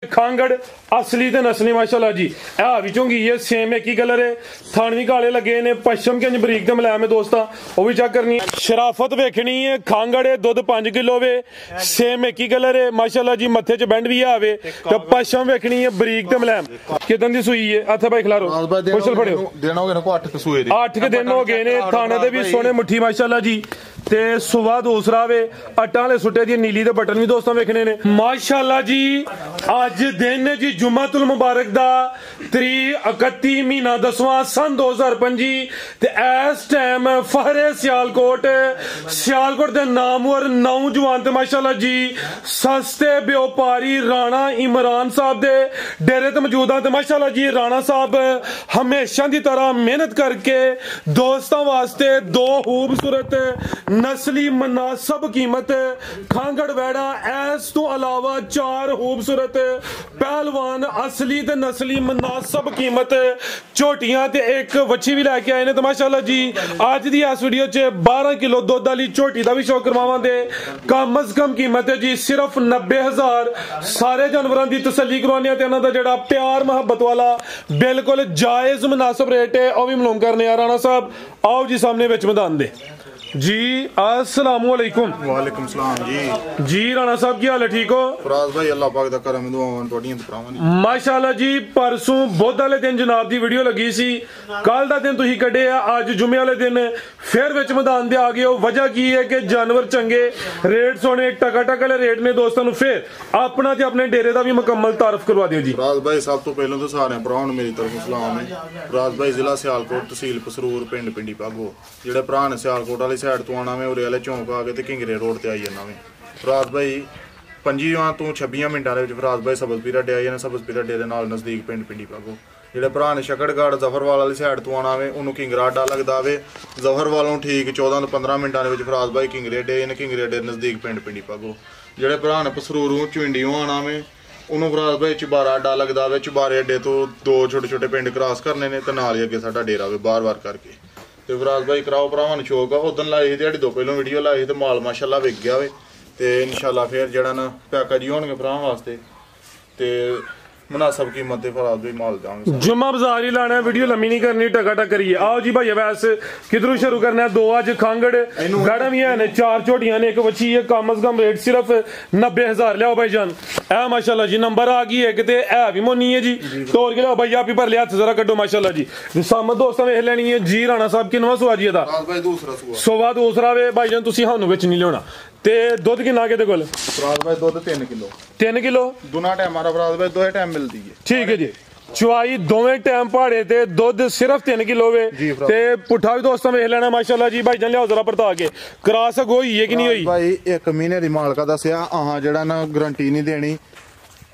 खांगड़ असली ते नस्ली माशाल्लाह जी है भी चोंगी है सेम एक ही कलर है थान भी काले लगे ने पश्चिम के बरीक ते मुलायम है दोस्ता वो भी चेक करनी है शराफत वेखनी है खांगड़ है दुध 5 किलो वे सेम एक ही कलर है माशाल्लाह जी मथे च बैंड भी आवे तो पश्चिम वेखनी है बरीक ते मुलायम कितन दी सूई है हथ भाई खिलारो कुशल फड़ियो दिन हो गए ना 8 सूई दी 8 के दिन हो गए ने थाने दे भी सोने मुट्ठी माशाल्लाह जी ते सुबह दूसरा वे अट्टा वाले सुटे दी नीली दे बटन भी दोस्तों वेखने ने माशाल्लाह जी आज दिन जी जुम्मतुल मुबारक दा 31 महीना 10वां सन 2025 ते इस टाइम फहरे सियालकोट दे नामवर नौजवान ते माशाल्लाह जी सस्ते व्यापारी राणा इमरान साहब दे डेरे ते मौजूद हैं ते माशाल्लाह जी राणा साहब हमेशा की तरह मेहनत करके दोस्तों वास्ते दो खूबसूरत नस्ली मुनासिब कीमत खांगड़ वैड़ा इस तो अलावा 4 खूबसूरत पहलवान असली ते नस्ली मुनासिब कीमत झोटियां ते एक वच्छी भी लैके आए ने तो माशाल्लाह जी आज दी इस वीडियो च 12 किलो दुध वाली झोटी दा भी शो करवावांगे कम अज कम कीमत है जी सिर्फ 90,000 सारे जानवरों की तसल्ली करवाने ते इन्हां दा जेड़ा प्यार मोहब्बत वाला बिल्कुल जायज मुनासिब रेट है वह भी मालूम करने आ राणा साहब आओ जी सामने विच मैदान दे जी अस्सलाम वालेकुम वालेकुम सलाम जी राणा साहब की हाल है ठीक हो फराज भाई अल्लाह पाक दा करम दुआवां टोडियां ते भरावां दी माशाल्लाह जी परसों बुध वाले दिन जनाब दी वीडियो लगी सी कल दा दिन तुसी कड्डे आ अज जुमे वाले दिन फिर विच मैदान दे आ गए हो वजह की है कि जानवर चंगे रेट सोने टका वाले रेट ने दोस्तों फिर अपना ते अपने डेरे दा भी मुकम्मल तारफ करवा दियो जी फराज भाई सब तो पहले तो सारे भरावां नूं मेरी तरफों सलाम है फराज भाई जिला सियालकोट तहसील पसरूर पिंड पिंडी पागो जेड़े भरा ने सियालकोट वाली साइड तो आना में उरे वाले चौंक आ के किंगरे रोड ते आई जाना में फराज भाई 25 ਤੋਂ 26 ਮਿੰਟਾਂ ਦੇ ਵਿੱਚ ਫਰਾਜ਼ ਭਾਈ ਸਬਜ਼ਪੀਰਾ ਡੇ ਆਏ ਨੇ ਸਬਜ਼ਪੀਰਾ ਡੇ ਦੇ ਨਾਲ ਨਜ਼ਦੀਕ ਪਿੰਡ ਪਿੰਡੀ ਪਾਗੋ ਜਿਹੜੇ ਭਰਾ ਨੇ ਸ਼ਕੜਗੜ ਜ਼ਫਰਵਾਲ ਵਾਲੀ ਸਾਈਡ ਤੋਂ ਆਣਾ ਵੇ ਉਹਨੂੰ ਕਿੰਗਰਾ ਅੱਡਾ ਲੱਗਦਾ ਵੇ ਜ਼ਫਰਵਾਲੋਂ ਠੀਕ 14 ਤੋਂ 15 ਮਿੰਟਾਂ ਦੇ ਵਿੱਚ ਫਰਾਜ਼ ਭਾਈ ਕਿੰਗਰੇ ਡੇ ਨੇ ਕਿੰਗਰੇ ਡੇ ਨਜ਼ਦੀਕ ਪਿੰਡ ਪਿੰਡੀ ਪਾਗੋ ਜਿਹੜੇ ਭਰਾ ਨੇ ਪਸਰੂਰੋਂ ਚੁੰਡੀਓਂ ਆਣਾ ਵੇ ਉਹਨੂੰ ਫਰਾਜ਼ ਭਾਈ ਚੁਬਾਰਾ ਅੱਡਾ ਲੱਗਦਾ ਵੇ ਚੁਬਾਰੇ ਅੱਡੇ ਤੋਂ 2 ਛੋਟੇ ਛੋਟੇ ਪਿੰਡ ਕ੍ਰਾਸ ਕਰਨੇ ਨੇ ਤੇ ਨਾਲ ਹੀ ਅੱਗੇ ਸਾਡਾ ਡੇਰਾ ਵੇ ਬਾਰ-ਬਾਰ ਕਰਕੇ ਤੇ ਫਰਾਜ਼ ਭਾਈ ਕਰਾਓ ਭਰਾਵਾਂ ਨੂੰ ਸ਼ੌਕ ਆ ਉਦੋਂ ਲਾਈ ਸੀ ਦਿਹਾੜੀ ਤੋਂ ਪਹਿਲਾਂ ਵੀਡੀਓ ਲਾਈ ਸੀ ਤੇ ਮਾਲ ਮਾਸ਼ਾਅੱਲਾ ਵਿਕ ਗਿਆ ਵੇ ਤੇ ਇਨਸ਼ਾਅੱਲਾ ਫਿਰ ਜਿਹੜਾ ਨਾ ਪੈਕੇਜ ਹੀ ਹੋਣਗੇ ਭਰਾਵਾਂ ਵਾਸਤੇ ਤੇ मुनासिब कीमत दे फराज भाई माल देंगे जुम्मा बाजार ही लाना है वीडियो लंबी नहीं करनी टका करिए आओ जी भाई वैसे किधरों शुरू करना है दो अज खांगड़ गड़ा भी है 4 झोटियां ने एक बच्ची है कम अज कम रेट सिर्फ 90,000 लियाओ भाई जान ए माशाल्लाह जी नंबर आ गई है कि है भी मोनी है जी तोड़ के लियाओ भाई आप ही पर लिया हथ जरा कड्डो माशाल्लाह जी सामत दोस्तों वेख लेनी है जी राणा साहब किनवा सुआ जी दा सुआ दूसरा वे भाई जान तुसी हानू विच नहीं लियाना ते दुध किन्ना के कोल फराज भाई दुध 3 किलो 3 किलो दोना टाइम फराज भाई दोहे टाइम मिलती है ठीक है जी चुवाई दोवें टाइम पहाड़े ते दुध सिर्फ 3 किलो वे ते पुठा भी दोस्तों वेख लेना माशाल्लाह जी भाई जान लियाओ जरा परता के क्रॉस होई है कि नहीं होई भाई 1 महीने दी मालका दसया आहा जेड़ा ना गारंटी नहीं देनी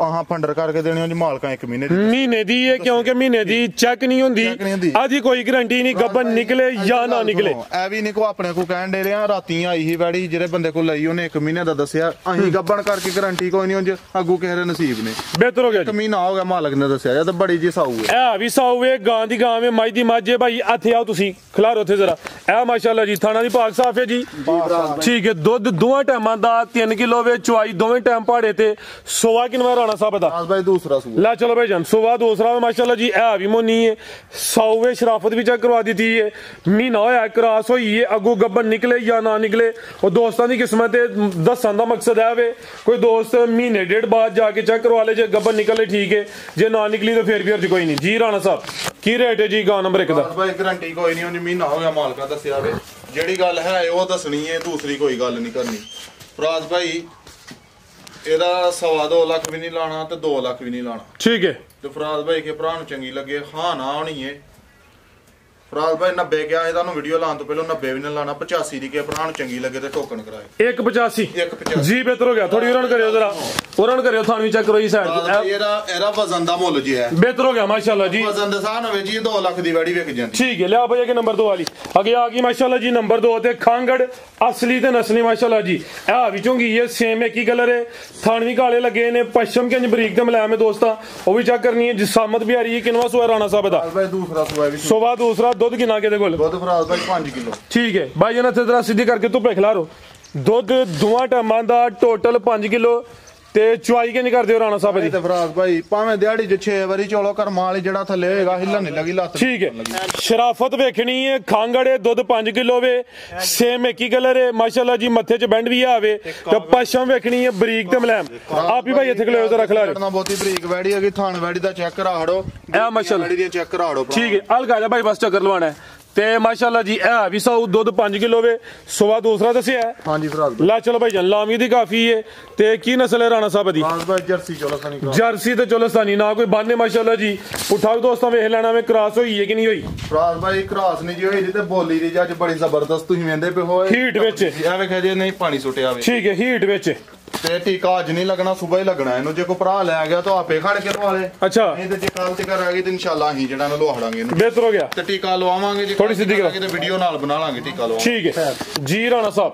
आहा फंडर करके देनी होंदी मालका 1 महीने दी है क्योंकि महीने दी चेक नहीं होंदी आजी कोई गारंटी नहीं गब्बन निकले या ना निकले ए भी नहीं को अपने को कहन दे रहे राती आई ही वैड़ी जेड़े बंदे को लई ओने 1 महीने दा दसया अहीं गब्बन करके गारंटी कोई नहीं होंदी अगू कहरे नसीब ने बेहतर हो गया 1 महीना हो गया मालक ने दसया या तो बड़ी जी साऊ है ए भी साऊ है गां दी गां में माई दी माजे भाई हथे आओ तुसी खिलारो थे जरा ए माशाल्लाह जी थाना दी पाक साफ है जी ठीक है दुध दोवां टाइमां दा 3 किलो वे चुवाई दोवें टाइम पहाड़े ते सोवा किनवा राणा साहब दा भाई दूसरा ला चलो भाई जान सुबह दूसरा माशाल्लाह जी है भी मोनी है सौवे शराफत भी चेक करवा दी थी महीना होया क्रॉस हुई है अगू गब्बन निकले या ना निकले और दोस्तों की किस्मत दसन का मकसद है वे कोई दोस्त महीने डेढ़ बाद जाके चेक करवा ले जे गब्बन निकले ठीक है जे ना निकली तो फिर भी अर्ज कोई नहीं जी राणा साहब की रेट है जी गां नंबर 1 दा भाई गारंटी कोई नहीं होंदी महीना हो गया मालका दसया वे जेड़ी गल है वो दसनी है दूसरी कोई गल नहीं करनी फराज भाई ਇਹਦਾ 2.5 ਲੱਖ ਵੀ ਨਹੀਂ ਲਾਣਾ ਤੇ 2 ਲੱਖ ਵੀ ਨਹੀਂ ਲਾਣਾ ਠੀਕ ਹੈ ਤੇ ਫਰਾਜ਼ ਭਾਈ ਕੇ ਭਰਾ ਨੂੰ ਚੰਗੀ ਲੱਗੇ ਹਾਂ ਨਾ ਹੋਣੀ ਏ फराज भाई 90 क्या है तानू वीडियो लाने तो पहले 90 भी नहीं लाना 85 दी के भरा चंगी लगे तो टोकन कराए 185 जी बेहतर हो गया थोड़ी रन करियो जरा रन करियो थानू चेक करो इस साइड एरा वजन दा मुल जी है बेहतर हो गया माशाल्लाह जी वजन दे साहब में जी 2 लाख दी वड़ी विक जांदी ठीक है ले भैया के नंबर 2 वाली आगे आ गई माशाल्लाह जी नंबर 2 ते खांगड़ असली ते नस्ली माशाल्लाह जी ए विचों की ये सेम एक ही कलर है थान भी काले लगे ने पश्चिम के बरीक ते मुलायम है दोस्ता वो भी चेक करनी है जिसामत भी आ रही है किनवा सुआ राणा साहब दा भाई दूसरा सुबह दूसरा दूध किना के कोल दूध फराज भाई 5 किलो ठीक है भाई जरा जरा सीधी करके धुप्पे खिला रो दूध दोवां टाइमां दा टोटल 5 किलो ਤੇ ਚੁਆਈ ਕਿੰਨੀ ਕਰਦੇ ਹੋ ਰਾਣਾ ਸਾਹਿਬ ਜੀ? ਤੇ ਫਰਾਜ਼ ਭਾਈ ਭਾਵੇਂ ਦਿਹਾੜੀ 'ਚ 6 ਵਾਰੀ ਚੋਲੋ ਕਰਮ ਵਾਲੀ ਜਿਹੜਾ ਥੱਲੇ ਹੋਏਗਾ ਹਿੱਲਣ ਨਹੀਂ ਲੱਗੀ ਲੱਤ। ਠੀਕ ਹੈ। ਸ਼ਰਾਫਤ ਵੇਖਣੀ ਹੈ, ਖਾਂਗੜੇ ਦੁੱਧ 5 ਕਿਲੋ ਵੇ, ਸੇਮ ਇੱਕ ਹੀ ਕਲਰ ਹੈ ਮਾਸ਼ਾਅੱਲਾ ਜੀ, ਮੱਥੇ 'ਚ ਬੈਂਡ ਵੀ ਆਵੇ ਤੇ ਪਸ਼ਮ ਵੇਖਣੀ ਹੈ ਬਰੀਕ ਤੇ ਮਲੈਮ। ਆਪ ਹੀ ਭਾਈ ਇੱਥੇ ਖਲੋਇਓ ਜ਼ਰਾ ਖਲਾ ਰਹੇ। ਬਹੁਤੀ ਬਰੀਕ ਵੈੜੀ ਹੈਗੀ, ਥਾਣ ਵੈੜੀ ਦਾ ਚੈੱਕ ਕਰਾ ਹੜੋ, ਇਹ ਮਾਸ਼ਾਅੱਲਾ ਵੈੜੀ ਦੀ ਚੈੱਕ ਕਰਾ ਹੜੋ। ਠੀਕ ਹੈ, ਹਲਕਾ ਜਾ ਭਾਈ ਬਸ ਚੱਕਰ ਲਵਾਣਾ ਹੈ ਤੇ ਮਾਸ਼ਾਅੱਲਾ ਜੀ ਇਹ ਵੀ ਸੌ ਦੁੱਧ 5 ਕਿਲੋ ਵੇ, ਸਵਾ ਦੂਸਰਾ ਦੱਸਿਆ ਹੈ। ਹਾਂਜੀ ਫਰਾਜ਼ ਭਾਈ। ਲਾ ਚਲੋ ਭਾਈ ਜਾਨ ਲਾਮੀ ਦੀ ਕਾਫੀ ਹੈ ਤੇ ਕੀ ਨਸਲ ਹੈ ਰਾਣਾ ਸਾਹਿਬ ਦੀ? ਫਰਾਜ਼ ਭਾਈ ਜਰਸੀ ਚੋਲਸਤਾਨੀ ਕਰਾਸ। ਜਰਸੀ ਤੇ ਚੋਲਸਤਾਨੀ, ਨਾ ਕੋਈ ਬਾਨੇ ਮਾਸ਼ਾਅੱਲਾ ਜੀ। ਪੁੱਠਾ ਵੀ ਦੋਸਤਾਂ ਵੇਖ ਲੈਣਾ ਵੇ ਕ੍ਰਾਸ ਹੋਈ ਹੈ ਕਿ ਨਹੀਂ ਹੋਈ। ਫਰਾਜ਼ ਭਾਈ ਕ੍ਰਾਸ ਨਹੀਂ ਜੀ ਹੋਈ ਜੀ, ਤੇ ਬੋਲੀ ਦੀ ਜੱਜ ਬੜੀ ਜ਼ਬਰਦਸਤ ਤੁਸੀਂ ਵੇਂਦੇ ਪਏ ਹੋਏ ਹੀਟ ਵਿੱਚ। ਇਹ ਵੇਖਿਆ ਜੇ ਨਹੀਂ ਪਾਣੀ ਸੁੱਟਿਆ ਵੇ। ਠੀਕ ਹੈ, ਹੀਟ ਵਿੱਚ ਤੇ ਟੀਕਾ ਅੱਜ ਨਹੀਂ ਲੱਗਣਾ, ਸਵੇਰ ਹੀ ਲੱਗਣਾ ਇਹਨੂੰ। ਜੇ ਕੋਈ ਭਰਾ ਲੈ ਗਿਆ ਤਾਂ ਆਪੇ ਖੜ ਕੇ ਲਵਾ ਲੇ। ਅੱਛਾ, ਨਹੀਂ ਤੇ ਜੇ ਕੱਲ ਤੇ ਕਰ ਆ ਗਈ ਤੇ ਇਨਸ਼ਾਅੱਲਾ ਅਸੀਂ ਜਿਹੜਾ ਨੂੰ ਲਵਾੜਾਂਗੇ ਇਹਨੂੰ। ਬਿਹਤਰ ਹੋ ਗਿਆ ਤੇ ਟੀਕਾ ਲਵਾਵਾਂਗੇ ਜੀ, ਥੋੜੀ ਸਿੱਧੀ ਕਰਾਂਗੇ ਤੇ ਵੀਡੀਓ ਨਾਲ ਬਣਾ ਲਾਂਗੇ ਟੀਕਾ ਲਵਾ। ਠੀਕ ਹੈ ਜੀ। ਰਾਣਾ ਸਾਹਿਬ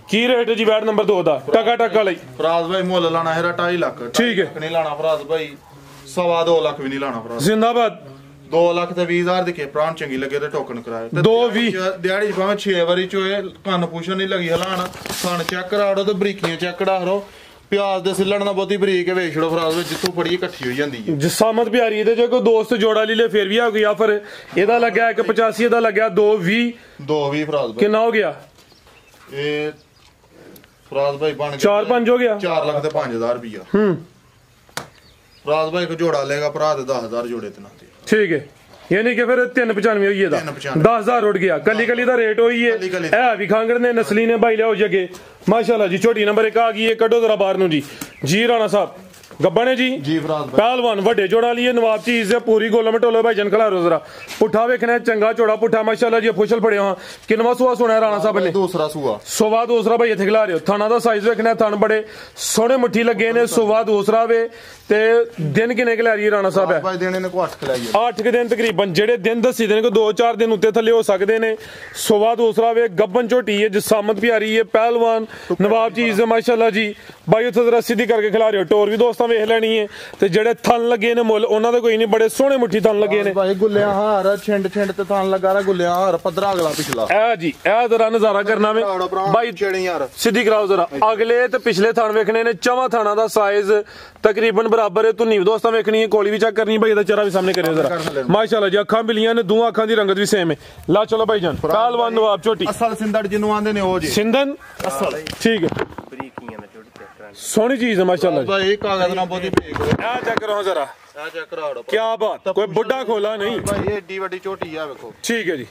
ਕੀ ਰੇਟ ਹੈ ਜੀ ਬੈਟ ਨੰਬਰ 2 ਦਾ ਟਕਾ ਟਕਾ ਲਈ? ਫਰਾਜ਼ ਭਾਈ ਮੁੱਲ ਲਾਣਾ ਹੈ 2.5 ਲੱਖ। ਠੀਕ ਹੈ। ਨਹੀਂ ਲਾਣਾ ਫਰਾਜ਼ ਭਾਈ, 2.25 ਲੱਖ ਵੀ ਨਹੀਂ ਲਾਣਾ ਫਰਾਜ਼। ਜ਼ਿੰਦਾਬਾਦ। 2 ਲੱਖ ਤੇ 20,000 ਦੇ ਕੇ ਪ੍ਰਾਣ ਚੰਗੀ ਲੱਗੇ ਤੇ ਟੋਕਨ ਕਰਾਏ। 2.20 ਦਿਹਾੜੀ ਭਾਵੇਂ 6 ਵਾਰੀ ਚੋਏ, ਕੰਨ ਪੁੱਛਣ ਨਹੀਂ ਲੱਗੀ ਹਲਾਣ, ਕੰਨ ਚੈੱਕ ਕਰਾੜੋ ਤੇ ਬਰੀਕੀਆਂ ਚੈੱਕ ਕਰਾੜੋ। ਪਿਆਜ਼ ਦੇ ਸਿੱਲਣ ਦਾ ਬਹੁਤੀ ਬਰੀਕ ਵੇਚ ਛੜੋ ਫਰਾਜ਼ ਵਿੱਚ, ਜਿੱਥੋਂ ਫੜੀ ਇਕੱਠੀ ਹੋਈ ਜਾਂਦੀ ਹੈ। ਜਸਾਮਤ ਪਿਆਰੀ ਇਹਦੇ ਜੇ ਕੋਈ ਦੋਸਤ ਜੋੜਾ ਲੈ ਲੇ ਫਿਰ ਵੀ ਆ ਕੋਈ ਆਫਰ। ਇਹਦਾ ਲੱਗਿਆ 185, ਇਹਦਾ ਲੱਗਿਆ 220। 2.20 ਫਰਾਜ਼ ਭਾਈ। ਕਿੰਨਾ ਹੋ ਗਿਆ? ਇਹ ਫਰਾਜ਼ ਭਾਈ ਬਣ ਗਿਆ 4-5 ਹੋ ਗਿਆ। 4 ਲੱਖ ਤੇ 5,000 ਰੁਪਇਆ। ਫਰਾਜ਼ ਭਾਈ ਕੋ ਜੋੜਾ ਲੇਗਾ ਭਰਾ ਤੇ 10,000 ਜੋੜੇ ਤੇ ਨਾ ਦੇ। ਠੀਕ ਹੈ, ਯਾਨੀ ਕਿ ਫਿਰ 395 ਹੋਈ ਇਹਦਾ। 10,000 ਉੱਡ ਗਿਆ। ਕੱਲੀ ਕੱਲੀ ਦਾ ਰੇਟ ਹੋਈ ਹੈ। ਇਹ ਵੀ ਖਾਂਗੜ ਨੇ ਨਸਲੀ ਨੇ ਭਾਈ ਲਿਆਓ ਜਗੇ ਮਾਸ਼ਾਅੱਲਾ ਜੀ। ਛੋਟੀ ਨੰਬਰ 1 ਆ ਗਈ ਹੈ, ਕੱਢੋ ਜ਼ਰਾ ਬਾਹਰ ਨੂੰ ਜੀ ਰਾਣਾ ਸਾਹਿਬ ਗੱਬਾ ਨੇ ਜੀ ਫਰਾਜ਼ ਭਾਈ। ਪਹਿਲਵਾਨ ਵੱਡੇ ਜੋੜਾ ਲਈ ਨਵਾਬ ਚੀਜ਼ ਹੈ ਪੂਰੀ ਗੋਲਮ ਟੋਲੋ ਭਾਈ ਜਨ ਖਲਾ ਰੋ ਜ਼ਰਾ। ਪੁੱਠਾ ਵੇਖਣਾ ਚੰਗਾ ਚੋੜਾ ਪੁੱਠਾ ਮਾਸ਼ਾਅੱਲਾ ਜੀ। ਫੁਸ਼ਲ ਫੜਿਆ ਹਾਂ। ਕਿੰਨਵਾ ਸੂਆ ਸੁਣਿਆ ਰਾਣਾ ਸਾਹਿਬ ਨੇ? ਦੂਸਰਾ ਸੂਆ। ਸਵਾ ਦੂਸਰਾ ਭਾਈ ਇੱਥੇ ਖਿਲਾ ਰਹੇ ਹੋ। ਥਾਣਾ ਦਾ ਸਾਈਜ਼ ਵੇਖਣਾ, ਥਣ ਬੜੇ ਸੋਹਣੇ ਮੁੱਠੀ ਲੱਗੇ ਨੇ। ਸਵਾ ਦੂਸਰਾ ਵੇ ਤੇ ਦਿਨ ਕਿੰਨੇ ਕਿ ਲੈ ਰਹੀ ਰਾਣਾ ਸਾਹਿਬ ਹੈ? ਭਾਈ ਦੇਣੇ ਨੇ ਕੋ 8 ਖਲਾਈ 8 ਕਿ ਦਿਨ ਤਕਰੀਬਨ। ਜਿਹੜੇ ਦਿਨ ਦੱਸੀ ਦੇਣ ਕੋ 2-4 ਦਿਨ ਉੱਤੇ ਥੱਲੇ ਹੋ ਸਕਦੇ ਨੇ। ਸਵਾ ਦੂਸਰਾ ਵੇ ਗੱਬਨ ਝੋਟੀ ਹੈ, ਜਸਾਮਤ ਪਿਆਰੀ ਹੈ, ਪਹਿਲਵਾਨ ਨਵਾਬ ਚੀਜ਼ ਹੈ ਮਾਸ਼ਾਅੱਲਾ ਜੀ। ਭਾਈ ਉੱਥੇ ਜ਼ਰਾ ਸਿੱਧੀ ਕਰਕੇ ਖਿਲਾ ਰਹੇ ਹੋ। ਟੋਰ ਵੀ ਦੋਸਤਾਂ ਵੇਖ ਲੈਣੀ ਹੈ ਤੇ ਜਿਹੜੇ ਥਣ ਲੱਗੇ ਨੇ ਮੁੱਲ ਉਹਨਾਂ ਦੇ ਕੋਈ ਨਹੀਂ, ਬੜੇ ਸੋਹਣੇ ਮੁੱਠੀ ਥਣ ਲੱਗੇ ਨੇ ਭਾਈ। ਗੁੱਲਿਆਂ ਹਾਰ ਛਿੰਡ ਤੇ ਥਣ ਲੱਗਾ ਰ ਗੁੱਲਿਆਂ ਹਾਰ ਪੱਧਰਾ ਅਗਲਾ ਪਿਛਲਾ। ਇਹ ਜੀ ਇਹ ਜ਼ਰਾ ਨਜ਼ਾਰਾ ਕਰਨਾ ਵੇ ਭਾਈ। ਯਾਰ ਸਿੱਧੀ ਕਰਾਓ ਜ਼ਰਾ। ਅਗਲੇ ਤੇ ਪਿਛਲੇ ਥਣ ਵੇਖਣੇ ਨੇ। ਚਵਾਂ ਥਾਣਾ ਦਾ ਸਾਈਜ਼ ਤਕਰੀਬਨ ਬਰਾਬਰ ਹੈ। ਧੁੰਨੀ ਦੋਸਤਾਂ ਵੇਖਣੀ ਹੈ। ਕੋਲੀ ਵੀ ਚੈੱਕ ਕਰਨੀ ਭਾਈ। ਇਹਦਾ ਚਿਹਰਾ ਵੀ ਸਾਹਮਣੇ ਕਰਿਓ ਜ਼ਰਾ ਮਾਸ਼ਾਅੱਲਾ ਜੀ। ਅੱਖਾਂ ਬਿਲੀਆਂ ਨੇ, ਦੋਹਾਂ ਅੱਖਾਂ ਦੀ ਰੰਗਤ ਵੀ ਸੇਮ ਹੈ। ਲਾ ਚਲੋ ਭਾਈ ਜਾਨ। ਪਹਿਲਵਾਨ ਨਵਾਬ ਝੋਟੀ ਅਸਲ ਸਿੰਧੜ ਜਿਹਨੂੰ ਆਂਦੇ ਨੇ ਉਹ ਜੀ ਸਿੰਧਨ ਅਸਲ। ਠੀਕ ਹੈ, ਸੋਹਣੀ ਚੀਜ਼ ਹੈ ਮਾਸ਼ਾਅੱਲਾ ਜੀ। ਭਾਈ ਕਾਗਜ਼ ਨਾਲ ਬਹੁਤੀ ਬਰੀਕ ਹੋਏ। ਆ ਚੈੱਕ ਕਰੋ ਜ਼ਰਾ। ਆ ਚੈੱਕ ਕਰਾੜੋ। ਕੀ ਬਾਤ, ਕੋਈ ਬੁੱਢਾ ਖੋਲਾ ਨਹੀਂ ਭਾਈ। ਇਹ ਏਡੀ ਵੱਡੀ ਝੋਟੀ ਆ ਵੇਖੋ। ਠੀਕ ਹੈ ਜੀ।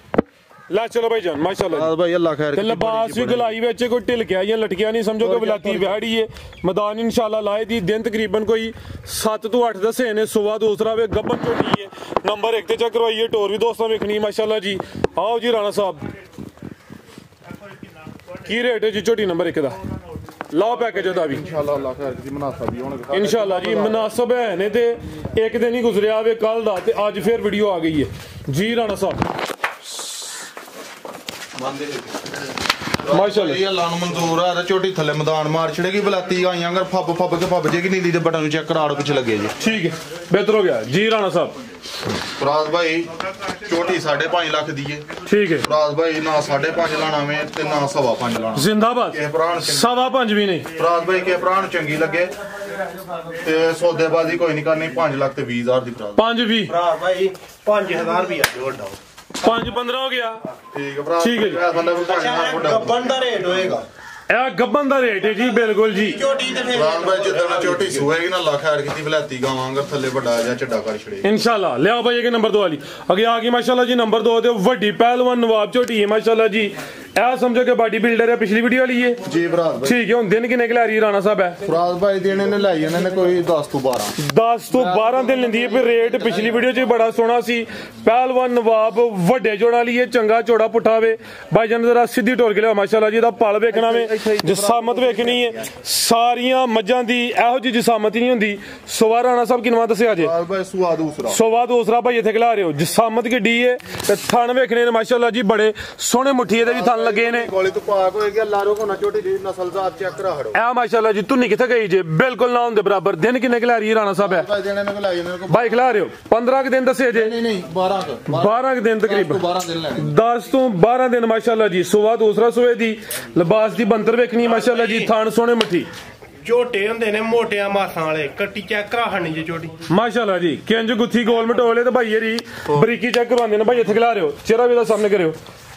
ਲਾ ਚਲੋ ਭਾਈ ਜਾਨ ਮਾਸ਼ਾਅੱਲਾ ਜੀ। ਭਾਈ ਅੱਲਾ ਖੈਰ ਤੇ ਲਿਬਾਸ ਵੀ ਗਲਾਈ ਵਿੱਚ ਕੋਈ ਢਿਲਕਿਆ ਜਾਂ ਲਟਕਿਆ ਨਹੀਂ, ਸਮਝੋ ਕਿ ਬਲਾਤੀ ਵਹਿੜੀ ਹੈ। ਮੈਦਾਨ ਇਨਸ਼ਾਅੱਲਾ ਲਾਏ ਦੀ। ਦਿਨ ਤਕਰੀਬਨ ਕੋਈ 7 ਤੋਂ 8 ਦੱਸੇ ਨੇ। ਸਵਾ ਦੂਸਰਾ ਵੇ ਗੱਬਨ ਝੋਟੀ ਹੈ। ਨੰਬਰ 1 ਤੇ ਚੈੱਕ ਕਰਵਾਈਏ। ਟੋਰ ਵੀ ਦੋਸਤਾਂ ਵੇਖਣੀ ਮਾਸ਼ਾਅੱਲਾ ਜੀ। ਆਓ ਜੀ ਰਾਣਾ ਸਾਹਿਬ ਕੀ ਰੇਟ ਹੈ ਜੀ ਝੋਟੀ ਨੰਬਰ 1 ਦਾ? ਲਾਓ ਪੈਕੇਜ ਉਹਦਾ ਵੀ ਇਨਸ਼ਾਅੱਲਾ ਅੱਲਾ ਖੈਰ ਦੀ ਮੁਨਾਸਬ ਵੀ ਹੋਣਗੇ ਇਨਸ਼ਾਅੱਲਾ ਜੀ। ਮੁਨਾਸਬ ਹੈ ਨੇ ਤੇ ਇੱਕ ਦਿਨ ਹੀ ਗੁਜ਼ਰਿਆ ਵੇ ਕੱਲ ਦਾ ਤੇ ਅੱਜ ਫੇਰ ਵੀਡੀਓ ਆ ਗਈ ਹੈ ਜੀ ਰਾਣਾ ਸਾਹਿਬ ਮਾਸ਼ਾਅੱਲਾ। ਇਹ ਅੱਲਾ ਨੂੰ ਮਨਜ਼ੂਰ ਆ। ਤੇ ਝੋਟੀ ਥੱਲੇ ਮੈਦਾਨ ਮਾਰ ਛੜੇਗੀ ਬਲਾਤੀ ਆਈਆਂ ਅਗਰ ਫੱਬ ਕੇ ਫੱਬ ਜੇਗੀ ਨੀਲੀ ਦੇ ਬਟਨ ਨੂੰ ਚੈੱਕ ਕਰਾੜੋ ਪਿੱਛੇ ਲੱਗੇ ਜੀ। ਠੀਕ ਹੈ, ਬਿਹਤਰ ਹੋ ਗਿਆ ਜੀ ਰਾਣਾ ਸਾਹਿਬ। ਫਰਾਜ਼ ਭਾਈ ਝੋਟੀ 5.5 ਲੱਖ ਦੀ ਏ। ਠੀਕ ਹੈ ਫਰਾਜ਼ ਭਾਈ ਨਾ 5.5 ਲਾਣਾ ਵੇ ਤੇ ਨਾ 5.5 ਲਾਣਾ। ਜ਼ਿੰਦਾਬਾਦ। ਕਿਸੇ ਭਰਾ ਨੂੰ ਸਵਾ 5 ਵੀ ਨਹੀਂ। ਫਰਾਜ਼ ਭਾਈ ਕੇ ਭਰਾ ਨੂੰ ਚੰਗੀ ਲੱਗੇ ਤੇ ਸੌਦੇਬਾਜ਼ੀ ਕੋਈ ਨਹੀਂ ਕਰਨੀ। 5 ਲੱਖ ਤੇ 20,000 ਦੀ ਫਰਾਜ਼। 5-20 ਭਰਾ ਭਾਈ 5,000 ਰੁਪਇਆ ਜੋੜਦਾ। 5-15 ਹੋ ਗਿਆ। ਠੀਕ ਹੈ ਭਰਾ। ਠੀਕ ਹੈ ਜੀ। ਇਹ ਬੰਦਾ ਕੋਈ ਗੱਬਨ ਦਾ ਰੇਟ ਹੋਏਗਾ। ਇਹ ਗੱਬਨ ਦਾ ਰੇਟ ਹੈ ਜੀ ਬਿਲਕੁਲ ਜੀ। ਝੋਟੀ ਤੇ ਫਿਰ ਫਰਾਜ਼ ਭਾਈ ਜਿੱਦਾਂ ਝੋਟੀ ਸੂਏਗੀ ਨਾ ਲੱਖ ਐਡ ਕੀਤੀ ਬਲਾਤੀ ਗਾਵਾਂ ਅਗਰ ਥੱਲੇ ਵੱਡਾ ਜਾਂ ਚੱਡਾ ਕਰ ਛੜੇ इंशाल्लाह। लिया भाई ये नंबर 2 वाली अगे आ गई माशाल्लाह जी। नंबर 2 ते वड्डी पहलवान नवाब झोटी है माशाल्लाह जी। ए समझो कि बॉडी बिल्डर है। पिछली वीडियो वाली है ਜੀ ਫਰਾਜ਼ ਭਾਈ। ठीक है। हुन दिन किन्ने खिला रही राणा साहब है? ਫਰਾਜ਼ ਭਾਈ ਦੇਣੇ ਨੇ ਲਾਈ ਇਹਨਾਂ ਨੇ ਕੋਈ 10 ਤੋਂ 12 10 ਤੋਂ 12 दिन लेंदी है। फिर रेट पिछली वीडियो च बड़ा सोहना सी। पहलवान नवाब वड्डे जोड़ा वाली है। चंगा चौड़ा पुठा वे भाई जान जरा सीधी टोर के लिया माशाल्लाह जी। दा पल वेखना वे, जसामत वेखनी है। सारियां मज्जां दी एहो जी जसामत नहीं हुंदी। सोवा राणा साहब किनवा दस्सिया जे? ਫਰਾਜ਼ ਭਾਈ ਸੁਆ ਦੂਸਰਾ। सोवा दूसरा भाई इत्थे खिला रहे हो। जसामत किड्डी है ते थन वेखने ने माशाल्लाह जी। बड़े सोहने मुट्ठी दे भी थन लगे ने। ਗੋਲੀ ਤੋਂ ਪਾਕ ਹੋਏਗੀ ਅੱਲਾ ਰੋਕੋ ਨਾ ਝੋਟੀ ਦੀ ਨਸਲ ਜ਼ਾਤ ਚੈੱਕ ਕਰਾ ਹੜੋ। ए माशाल्लाह जी धुन्नी किथे गई जे? बिल्कुल ना होंदे बराबर। दिन किन्ने खिला रही है राणा साहब है? ਭਾਈ ਦੇਣੇ ਨੇ ਲਾਈ ਇਹਨਾਂ ਨੂੰ भाई खिला रहे हो 15 के दिन दसे जे? ਨਹੀਂ 12 12 के दिन तकरीबन 12 ਦਿਨ ਲੈਣੇ। 10 ਤੋਂ 12 दिन माशाल्लाह जी। सुवा दूसरा सुवे दी लिबास दी बनतर वेखनी माशाल्लाह जी। थान सोहने मठी ਝੋਟੇ ਹੁੰਦੇ ਨੇ ਮੋਟਿਆਂ ਮਾਸਾਂ ਵਾਲੇ ਕੱਟੀ ਚੈੱਕ ਕਰਾ ਹਣੀ ਜੀ ਝੋਟੀ ਮਾਸ਼ਾਅੱਲਾ ਜੀ ਕਿੰਜ ਗੁੱਥੀ ਗੋਲ ਮਟੋਲੇ ਤੇ ਭਾਈ ਇਹਦੀ ਬਰੀਕੀ ਚੈੱਕ ਕਰਵਾਉਂਦੇ ਨੇ ਭਾਈ ਇੱਥੇ ਖਿਲਾ ਰਿਓ ਚਿਹਰਾ ਵੀ ਦਾ ਸਾਹਮਣੇ ਕਰਿਓ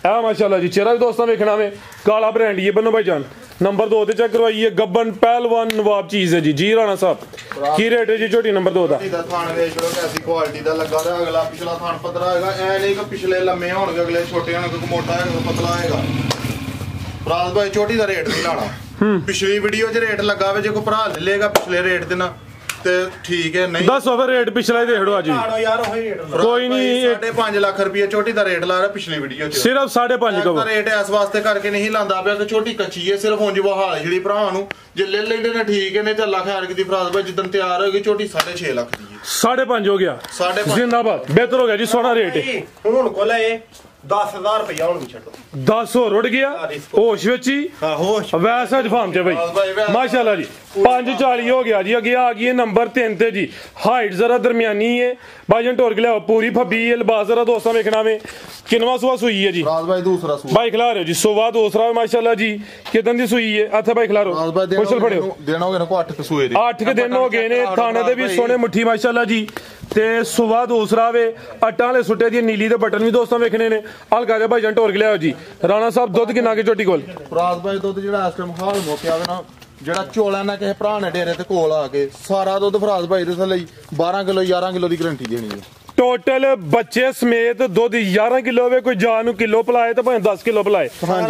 ਆ ਮਾਸ਼ਾਅੱਲਾ ਜੀ ਚਿਹਰਾ ਵੀ ਦੋਸਤਾਂ ਵੇਖਣਾ ਵੇ ਕਾਲਾ ਬ੍ਰਾਂਡ ਇਹ ਬੰਨੋ ਭਾਈ ਜਾਨ ਨੰਬਰ 2 ਤੇ ਚੈੱਕ ਕਰਵਾਈਏ ਗੱਬਨ ਪਹਿਲਵਾਨ ਨਵਾਬ ਚੀਜ਼ ਹੈ ਜੀ ਰਾਣਾ ਸਾਹਿਬ ਕੀ ਰੇਟ ਹੈ ਜੀ ਝੋਟੀ ਨੰਬਰ 2 ਦਾ ਇਹਦਾ ਥਾਣ ਵੇਚ ਲੋ ਐਸੀ ਕੁਆਲਿਟੀ ਦਾ ਲੱਗਾ ਰਿਹਾ ਅਗਲਾ ਪਿਛਲਾ ਥਾਣ ਪਤਲਾ ਹੋਏਗਾ ਐ ਨਹੀਂ ਕਿ ਪਿਛਲੇ ਲੰਮੇ ਹੋਣਗੇ ਅਗਲੇ ਛੋਟੇ ਹੋਣਗੇ ਮੋਟਾ ਹੋਏਗਾ ਪਤਲਾ ਹੋਏਗਾ ਫਰਾਜ਼ ਭਾਈ ਝੋਟੀ ਦਾ ਰੇਟ ਨਹੀਂ ਲਾਣਾ ਪਿਛਲੀ ਵੀਡੀਓ 'ਚ ਰੇਟ ਲੱਗਾ ਵੇ ਜੇ ਕੋਈ ਭਰਾ ਲੈ ਲੇਗਾ ਪਿਛਲੇ ਰੇਟ ਦੇ ਨਾਲ ਤੇ ਠੀਕ ਹੈ ਨਹੀਂ ਦੱਸੋ ਫਿਰ ਰੇਟ ਪਿਛਲਾ ਹੀ ਦੇਖ ਲਓ ਅੱਜ ਯਾਰ ਉਹੀ ਰੇਟ ਕੋਈ ਨਹੀਂ 5.5 ਲੱਖ ਰੁਪਏ ਝੋਟੀ ਦਾ ਰੇਟ ਲਾ ਰਿਹਾ ਪਿਛਲੀ ਵੀਡੀਓ 'ਚ ਸਿਰਫ 5.5 ਕਹੋ ਰੇਟ ਇਸ ਵਾਸਤੇ ਕਰਕੇ ਨਹੀਂ ਲਾਂਦਾ ਪਿਆ ਕਿ ਛੋਟੀ ਕੱਚੀ ਹੈ ਸਿਰਫ ਉਂਝ ਵਹਾਲ ਜਿਹੜੀ ਭਰਾ ਨੂੰ ਜੇ ਲੈ ਲੈਂਦੇ ਨੇ ਠੀਕ ਹੈ ਨਹੀਂ ਤਾਂ ਲੱਖ ਹਰ ਦੀ ਫਰਾਜ਼ ਭਾਈ ਜਿੱਦਣ ਤਿਆਰ ਹੋਏਗੀ ਝੋਟੀ 6.5 ਲੱਖ ਦੀ ਹੈ 5.5 ਹੋ ਗਿਆ 5.5 ਜ਼ਿੰਦਾਬਾਦ ਬਿਹਤਰ ਹੋ ਗਿਆ ਜੀ ਸੋਹਣਾ ਰੇਟ ਹੈ ਹੁਣ ਕੋਲ ਇਹ 10000 ਰੁਪਇਆ ਹੁਣ ਵੀ ਛੱਡੋ 10 ਹੋਰ ਰੁੜ ਗਿਆ ਹੋਸ਼ ਵਿੱਚ ਹੀ ਹਾਂ ਹੋਸ਼ ਵੈਸਾ ਜਫਾਮ ਚ ਬਈ ਮਾਸ਼ਾਅੱਲਾ ਜੀ 540 ਹੋ ਗਿਆ ਜੀ ਅੱਗੇ ਆ ਗਈ ਹੈ ਨੰਬਰ 3 ਤੇ ਜੀ ਹਾਈਟ ਜ਼ਰਾ ਦਰਮਿਆਨੀ ਹੈ ਬਾਜਨ ਟੋਰ ਕੇ ਲਿਆਓ ਪੂਰੀ ਫੱਬੀ ਲਿਬਾਸ ਜ਼ਰਾ ਦੋਸਤਾਂ ਵੇਖਣਾ ਵੇ ਕਿੰਨਵਾ ਸੁਆ ਸੂਈ ਹੈ ਜੀ ਫਰਾਜ਼ ਭਾਈ ਦੂਸਰਾ ਸੂਆ ਭਾਈ ਖਿਲਾ ਰਹੇ ਹੋ ਜੀ ਸੁਆ ਦੂਸਰਾ ਮਾਸ਼ਾਅੱਲਾ ਜੀ ਕਿਦਾਂ ਦੀ ਸੂਈ ਹੈ ਇੱਥੇ ਭਾਈ ਖਿਲਾ ਰਹੋ ਕੁਸ਼ਲ ਫੜਿਓ ਦੇਣਾ ਹੋਗੇ ਨਾ ਕੋ 8 ਸੂਏ ਦੇ 8 ਦਿਨ ਹੋ ਗਏ ਨੇ ਥਾਣੇ ਦੇ ਵੀ ਸੋਹਣੇ ਮੁੱਠੀ ਮਾਸ਼ਾਅੱਲਾ ਜੀ ਤੇ ਸੁਆ ਦੂਸਰਾ ਵੇ ਅਟਾਂ ਵਾਲੇ ਸੁੱਟੇ ਦੀ ਨੀਲੀ ਦੇ ਬਟਨ ਵੀ ਦੋਸਤਾਂ ਵੇਖਣੇ ਨੇ ਹਲਕਾ ਜਿਹਾ ਭਾਈ ਟੋਰ ਕੇ ਲਿਆਓ ਜੀ ਰਾਣਾ ਸਾਹਿਬ ਦੁੱਧ ਕਿੰਨਾ ਕੇ ਝੋਟੀ ਕੋਲ ਫਰਾਜ਼ ਭਾਈ ਦੁੱਧ ਜਿਹੜਾ ਇਸ ਟਾਈਮ ਹਾਲ ਮੋਕਿਆ ਵੇ ਨਾ ਜਿਹੜਾ ਚੋਲਾ ਨਾ ਕਿਸੇ ਭਰਾ ਨੇ ਡੇਰੇ ਤੇ ਕੋਲ ਆ ਕੇ ਸਾਰਾ ਦੁੱਧ ਫਰਾਜ਼ ਭਾਈ ਦੇ ਲਈ 12 ਕਿਲੋ 11 ਕਿਲੋ ਦੀ ਗਰੰਟੀ ਦੇਣੀ ਹੈ ਟੋਟਲ ਬੱਚੇ ਸਮੇਤ ਦੁੱਧ 11 ਕਿਲੋ ਹੋਵੇ ਕੋਈ ਜਾਨ ਨੂੰ ਕਿਲੋ ਪਲਾਏ ਤੇ ਭਾਵੇਂ 10 ਕਿਲੋ ਪਲਾਏ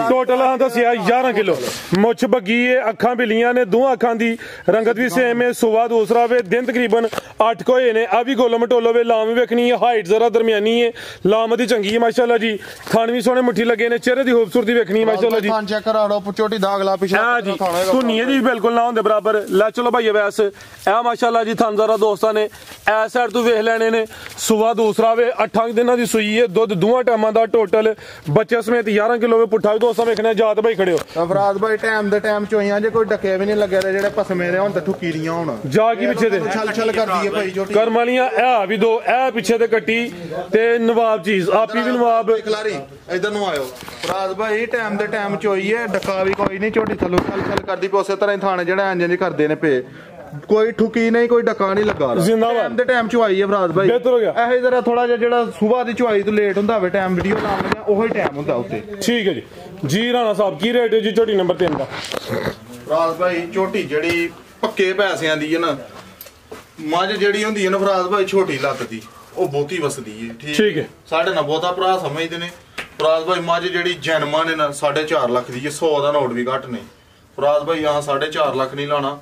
ਟੋਟਲ ਹਾਂ ਦੱਸਿਆ 11 ਕਿਲੋ ਮੁੱਛ ਬੱਗੀ ਏ ਅੱਖਾਂ ਬਿਲੀਆਂ ਨੇ ਦੋ ਅੱਖਾਂ ਦੀ ਰੰਗਤ ਵੀ ਸੇਮ ਏ ਸੁਆ ਦੂਸਰਾ ਵੇ ਦਿਨ ਤਕਰੀਬਨ 8 ਕੋਏ ਨੇ ਆ ਵੀ ਗੋਲੋ ਮਟੋਲੋ ਵੇ ਲਾਮ ਵੇਖਣੀ ਹੈ ਹਾਈਟ ਜ਼ਰਾ ਦਰਮਿਆਨੀ ਏ ਲਾਮ ਦੀ ਚੰਗੀ ਹੈ ਮਾਸ਼ਾਅੱਲਾ ਜੀ ਥਣ ਵੀ ਸੋਹਣੇ ਮੁੱਠੀ ਲੱਗੇ ਨੇ ਚਿਹਰੇ ਦੀ ਖੂਬਸੂਰਤੀ ਵੇਖਣੀ ਹੈ ਮਾਸ਼ਾਅੱਲਾ ਜੀ ਥਣ ਚੈੱਕ ਕਰਾ ਲਓ ਝੋਟੀ ਦਾ ਅਗਲਾ ਪਿਛਲਾ ਜੀ ਸੁਨੀਏ ਦੀ ਬਿਲਕੁਲ ਨਾ ਹੁੰਦੇ ਬਰਾਬਰ ਲੈ ਚਲੋ ਭਾਈ ਵੈਸ ਇਹ ਮਾਸ਼ਾਅੱਲਾ ਜੀ ਥਣ ਜ਼ਰਾ ਦੋਸਤਾਂ ਨੇ ਐ ਸਾਈਡ ਤੋਂ ਵੇਖ ਲੈਣੇ ਨੇ ਸੁਆ ਦੂਸਰਾ ਵੇ 8 ਦਿਨਾਂ ਦੀ ਸੂਈ ਹੈ ਦੁੱਧ ਦੋਵਾਂ ਟਾਈਮਾਂ ਦਾ ਟੋਟਲ ਬੱਚੇ ਸਮੇਤ 11 ਕਿਲੋ ਵੇ ਪੁੱਠਾ ਵੀ ਦੋਸਤਾਂ ਵੇਖਣਾ ਜਾਤ ਭਾਈ ਖੜਿਓ ਫਰਾਜ਼ ਭਾਈ ਟਾਈਮ ਦੇ ਟਾਈਮ ਚੋਈਆਂ ਜੇ ਕੋਈ ਡੱਕੇ ਵੀ ਨਹੀਂ ਲੱਗੇ ਜਿਹੜੇ ਪਸਮੇ ਦੇ ਹੁਣ ਤੇ ਠੁੱਕੀ ਦੀਆਂ ਹੁਣ ਜਾ ਕੀ ਪਿੱਛੇ ਤੇ ਛਲ ਛਲ ਕਰਦੀ ਹੈ ਭਾਈ ਝੋਟੀ ਕਰਮ ਵਾਲੀਆਂ ਇਹ ਵੀ ਦੋ ਇਹ ਪਿੱਛੇ ਤੇ ਕੱਟੀ ਤੇ ਨਵਾਬ ਚੀਜ਼ ਆਪੀ ਵੀ ਨਵਾਬ ਖਿਲਾਰੀ ਇਧਰ ਨੂੰ ਆਇਓ ਫਰਾਜ਼ ਭਾਈ ਟਾਈਮ ਦੇ ਟਾਈਮ ਚੋਈ ਹੈ ਡੱਕਾ ਵੀ ਕੋਈ ਨਹੀਂ ਝੋਟੀ ਥੱਲੋਂ ਛਲ ਛਲ ਕਰਦੀ ਪਈ ਉਸੇ ਤਰ੍ਹਾਂ ਹੀ ਥਾਣੇ ਜਿਹੜਾ ਇੰਜ ਕਰਦੇ ਨੇ ਪੇ ਕੋਈ ਠੁਕੀ ਨਹੀਂ ਕੋਈ ਡੱਕਾ ਨਹੀਂ ਲੱਗਾ ਜ਼ਿੰਦਾਬਾਦ ਦੇ ਟਾਈਮ ਚੁਆਈ ਹੈ ਫਰਾਜ਼ ਭਾਈ ਬਿਹਤਰ ਹੋ ਗਿਆ ਇਹੋ ਜਰਾ ਥੋੜਾ ਜਿਹਾ ਜਿਹੜਾ ਸਵੇਰ ਦੀ ਚੁਆਈ ਤੋਂ ਲੇਟ ਹੁੰਦਾ ਹੋਵੇ ਟਾਈਮ ਵੀਡੀਓ ਲਾਉਣ ਲੱਗਿਆ ਉਹੀ ਟਾਈਮ ਹੁੰਦਾ ਉੱਤੇ ਠੀਕ ਹੈ ਜੀ ਰਾਣਾ ਸਾਹਿਬ ਕੀ ਰੇਟ ਹੈ ਜੀ ਝੋਟੀ ਨੰਬਰ 3 ਦਾ ਫਰਾਜ਼ ਭਾਈ ਝੋਟੀ ਜਿਹੜੀ ਪੱਕੇ ਪੈਸਿਆਂ ਦੀ ਹੈ ਨਾ ਮੱਝ ਜਿਹੜੀ ਹੁੰਦੀ ਹੈ ਨਾ ਫਰਾਜ਼ ਭਾਈ ਛੋਟੀ ਲੱਤ ਦੀ ਉਹ ਬਹੁਤੀ ਵਸਦੀ ਹੈ ਠੀਕ ਹੈ ਸਾਡੇ ਨਾਲ ਬਹੁਤਾ ਭਰਾ ਸਮਝਦੇ ਨੇ ਫਰਾਜ਼ ਭਾਈ ਮੱਝ ਜਿਹੜੀ ਜਨਮਾਂ ਨੇ ਨਾ 4.5 ਲੱਖ ਦੀ ਹੈ 100 ਦਾ ਨੋਟ ਵੀ ਘੱਟ ਨੇ ਫਰਾਜ਼ ਭਾਈ ਆਹ 4.5 ਲੱਖ ਨਹੀਂ ਲਾਣਾ